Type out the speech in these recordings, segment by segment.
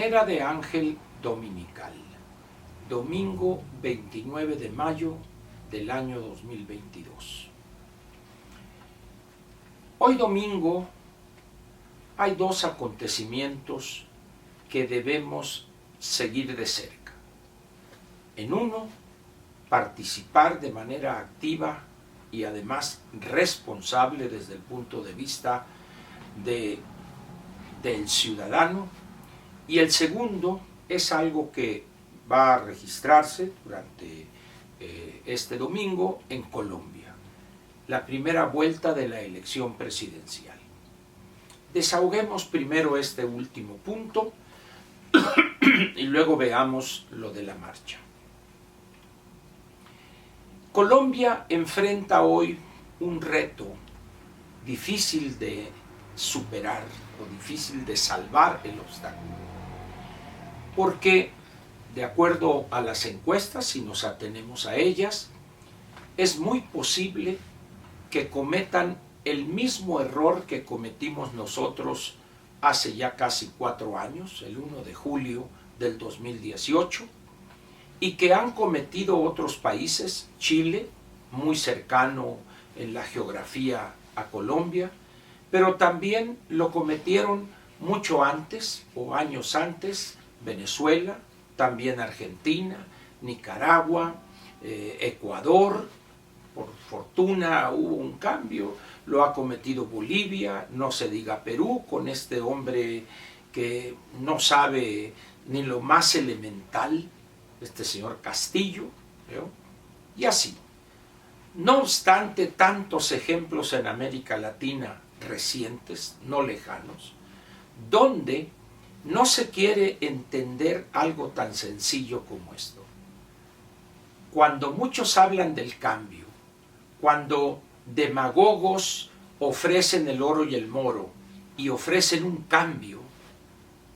manera de ángel dominical, domingo 29 de mayo del año 2022. Hoy domingo hay dos acontecimientos que debemos seguir de cerca. En uno, participar de manera activa y además responsable desde el punto de vista del ciudadano, y el segundo es algo que va a registrarse durante este domingo en Colombia, la primera vuelta de la elección presidencial. Desahoguemos primero este último punto y luego veamos lo de la marcha. Colombia enfrenta hoy un reto difícil de superar o difícil de salvar el obstáculo, porque de acuerdo a las encuestas, si nos atenemos a ellas, es muy posible que cometan el mismo error que cometimos nosotros hace ya casi 4 años, el 1 de julio del 2018, y que han cometido otros países, Chile, muy cercano en la geografía a Colombia, pero también lo cometieron mucho antes o años antes, Venezuela, también Argentina, Nicaragua, Ecuador. Por fortuna hubo un cambio, lo ha cometido Bolivia, no se diga Perú, con este hombre que no sabe ni lo más elemental, este señor Castillo, ¿no? Y así. No obstante, tantos ejemplos en América Latina recientes, no lejanos, donde no se quiere entender algo tan sencillo como esto. Cuando muchos hablan del cambio, cuando demagogos ofrecen el oro y el moro y ofrecen un cambio,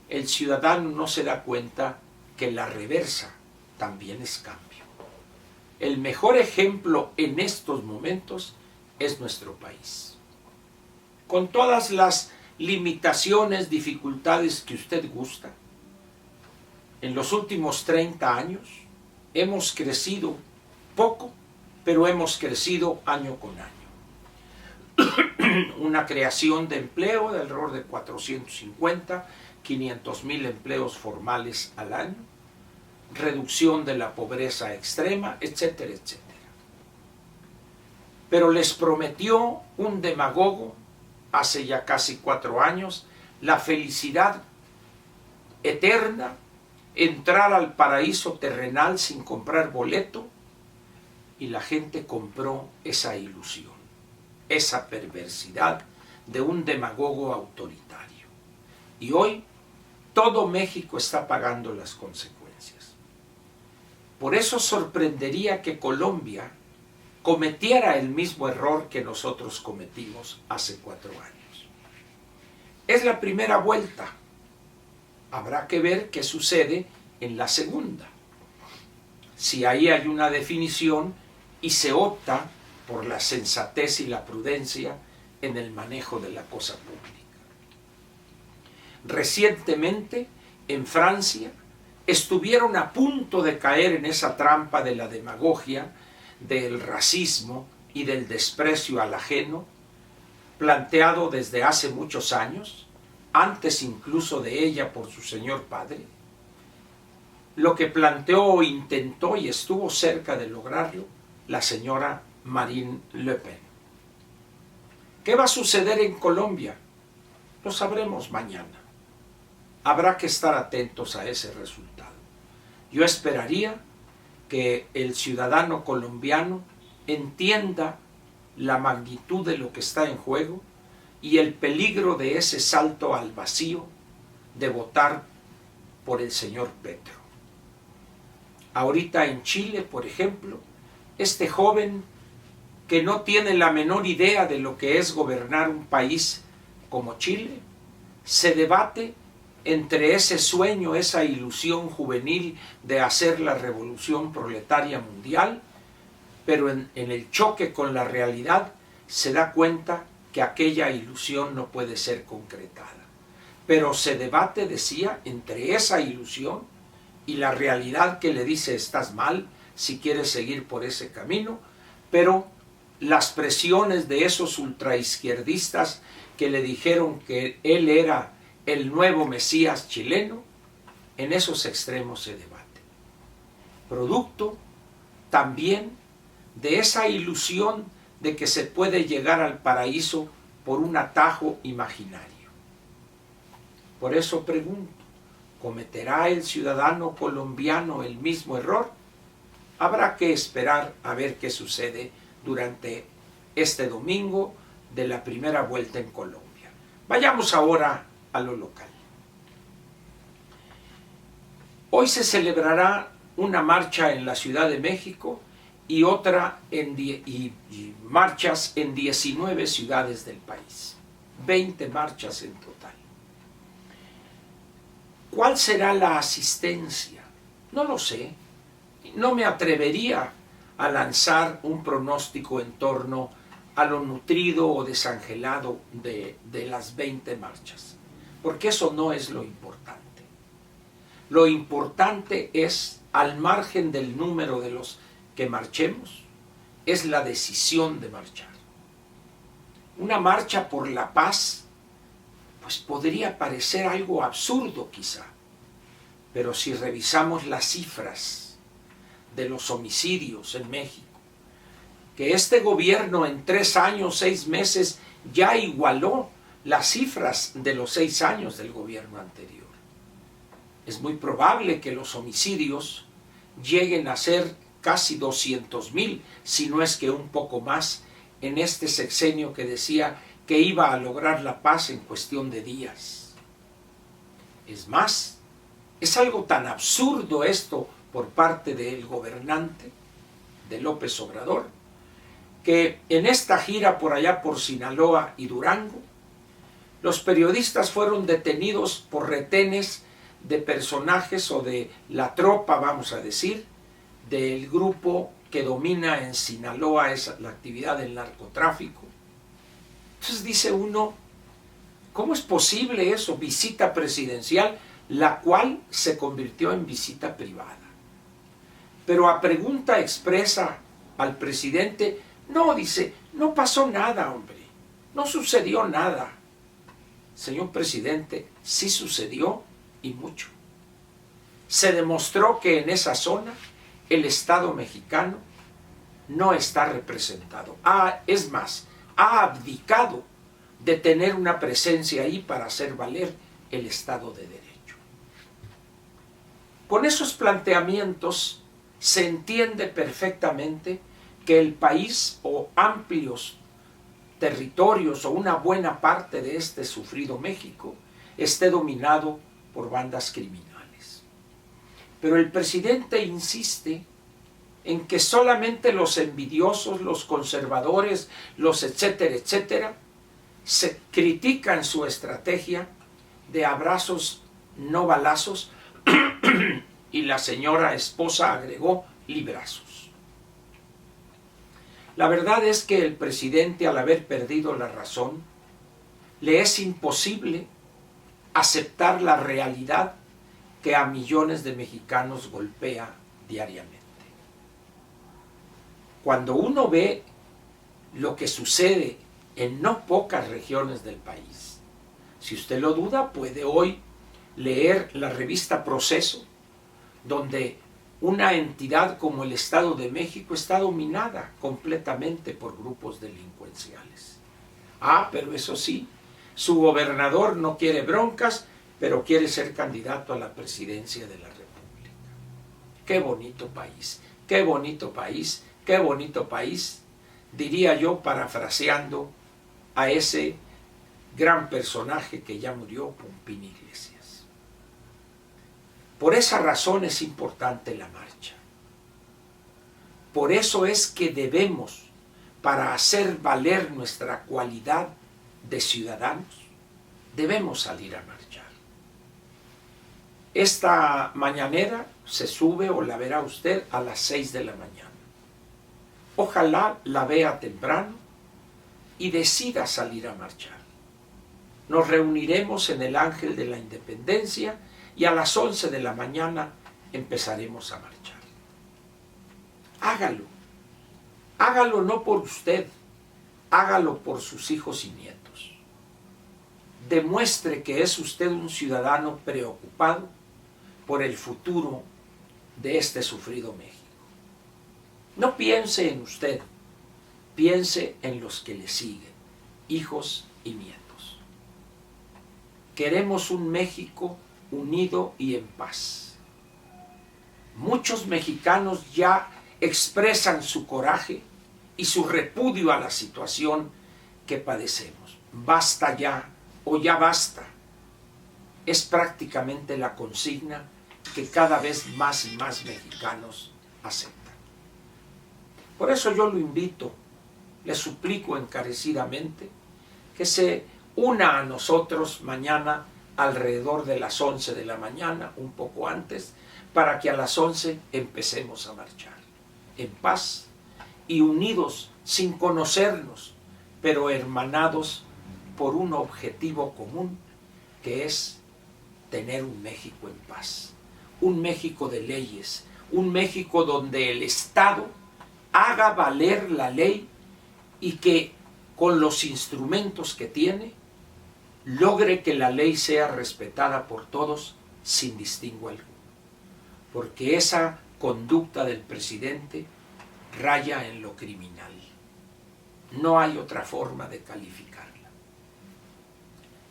el ciudadano no se da cuenta que la reversa también es cambio. El mejor ejemplo en estos momentos es nuestro país. Con todas las limitaciones, dificultades que usted gusta, en los últimos 30 años hemos crecido poco, pero hemos crecido año con año. Una creación de empleo de alrededor de 450, 500,000 empleos formales al año, reducción de la pobreza extrema, etcétera, etcétera. Pero les prometió un demagogo hace ya casi 4 años la felicidad eterna, entrar al paraíso terrenal sin comprar boleto, y la gente compró esa ilusión, esa perversidad de un demagogo autoritario. Y hoy todo México está pagando las consecuencias. Por eso sorprendería que Colombia cometiera el mismo error que nosotros cometimos hace 4 años. Es la primera vuelta. Habrá que ver qué sucede en la segunda. Si ahí hay una definición y se opta por la sensatez y la prudencia en el manejo de la cosa pública. Recientemente, en Francia, estuvieron a punto de caer en esa trampa de la demagogia, del racismo y del desprecio al ajeno, planteado desde hace muchos años, antes incluso de ella por su señor padre. Lo que planteó o intentó y estuvo cerca de lograrlo la señora Marine Le Pen. ¿Qué va a suceder en Colombia? Lo sabremos mañana. Habrá que estar atentos a ese resultado. Yo esperaría que el ciudadano colombiano entienda la magnitud de lo que está en juego y el peligro de ese salto al vacío de votar por el señor Petro. Ahorita en Chile, por ejemplo, este joven que no tiene la menor idea de lo que es gobernar un país como Chile, se debate entre ese sueño, esa ilusión juvenil de hacer la revolución proletaria mundial, pero en el choque con la realidad se da cuenta que aquella ilusión no puede ser concretada. pero se debate, decía, entre esa ilusión y la realidad que le dice estás mal si quieres seguir por ese camino, pero las presiones de esos ultraizquierdistas que le dijeron que él era el nuevo Mesías chileno, en esos extremos se debate. Producto también de esa ilusión de que se puede llegar al paraíso por un atajo imaginario. Por eso pregunto, ¿cometerá el ciudadano colombiano el mismo error? Habrá que esperar a ver qué sucede durante este domingo de la primera vuelta en Colombia. Vayamos ahora a lo local. Hoy se celebrará una marcha en la Ciudad de México y otra y marchas en 19 ciudades del país. 20 marchas en total. ¿Cuál será la asistencia? No lo sé. No me atrevería a lanzar un pronóstico en torno a lo nutrido o desangelado de las 20 marchas, porque eso no es lo importante. Lo importante es, al margen del número de los que marchemos, es la decisión de marchar. Una marcha por la paz, pues podría parecer algo absurdo quizá, pero si revisamos las cifras de los homicidios en México, que este gobierno en 3 años, 6 meses ya igualó las cifras de los 6 años del gobierno anterior. Es muy probable que los homicidios lleguen a ser casi 200,000, si no es que un poco más, en este sexenio que decía que iba a lograr la paz en cuestión de días. Es más, es algo tan absurdo esto por parte del gobernante, de López Obrador, que en esta gira por allá por Sinaloa y Durango, los periodistas fueron detenidos por retenes de personajes o de la tropa, vamos a decir, del grupo que domina en Sinaloa la actividad del narcotráfico. Entonces dice uno, ¿cómo es posible eso? Visita presidencial, la cual se convirtió en visita privada. Pero a pregunta expresa al presidente, no, dice, no pasó nada, hombre, no sucedió nada. Señor presidente, sí sucedió y mucho. Se demostró que en esa zona el Estado mexicano no está representado. Es más, ha abdicado de tener una presencia ahí para hacer valer el Estado de Derecho. Con esos planteamientos se entiende perfectamente que el país o amplios territorios o una buena parte de este sufrido México esté dominado por bandas criminales. Pero el presidente insiste en que solamente los envidiosos, los conservadores, los etcétera, etcétera, se critican su estrategia de abrazos, no balazos, y la señora esposa agregó librazos. La verdad es que el presidente, al haber perdido la razón, le es imposible aceptar la realidad que a millones de mexicanos golpea diariamente. Cuando uno ve lo que sucede en no pocas regiones del país, si usted lo duda, puede hoy leer la revista Proceso, donde una entidad como el Estado de México está dominada completamente por grupos delincuenciales. Pero eso sí, su gobernador no quiere broncas, pero quiere ser candidato a la presidencia de la República. ¡Qué bonito país! ¡Qué bonito país! ¡Qué bonito país! Diría yo, parafraseando a ese gran personaje que ya murió, Pompín Iglesias. Por esa razón es importante la marcha. Por eso es que debemos, para hacer valer nuestra cualidad de ciudadanos, debemos salir a marchar. Esta mañanera se sube, o la verá usted, a las 6 de la mañana. Ojalá la vea temprano y decida salir a marchar. nos reuniremos en el Ángel de la Independencia y a las 11 de la mañana empezaremos a marchar. Hágalo. Hágalo no por usted, hágalo por sus hijos y nietos. Demuestre que es usted un ciudadano preocupado por el futuro de este sufrido México. No piense en usted, piense en los que le siguen, hijos y nietos. Queremos un México unido y en paz. Muchos mexicanos ya expresan su coraje y su repudio a la situación que padecemos. Basta ya, o ya basta. Es prácticamente la consigna que cada vez más y más mexicanos aceptan. Por eso yo lo invito, le suplico encarecidamente que se una a nosotros mañana alrededor de las 11 de la mañana, un poco antes, para que a las 11 empecemos a marchar en paz y unidos, sin conocernos, pero hermanados por un objetivo común, que es tener un México en paz, un México de leyes, un México donde el Estado haga valer la ley y que con los instrumentos que tiene logre que la ley sea respetada por todos sin distingo alguno. Porque esa conducta del presidente raya en lo criminal. No hay otra forma de calificarla.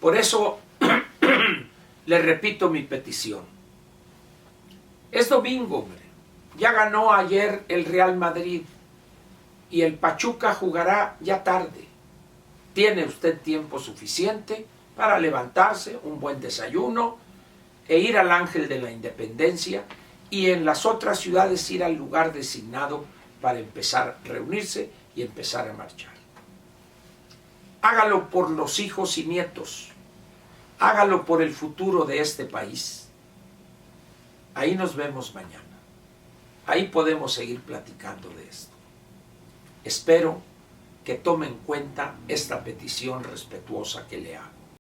Por eso le repito mi petición. Es domingo, hombre. Ya ganó ayer el Real Madrid y el Pachuca jugará ya tarde. Tiene usted tiempo suficiente para levantarse, un buen desayuno e ir al Ángel de la Independencia y en las otras ciudades ir al lugar designado para empezar a reunirse y empezar a marchar. Hágalo por los hijos y nietos. Hágalo por el futuro de este país. Ahí nos vemos mañana. Ahí podemos seguir platicando de esto. Espero que tome en cuenta esta petición respetuosa que le hago.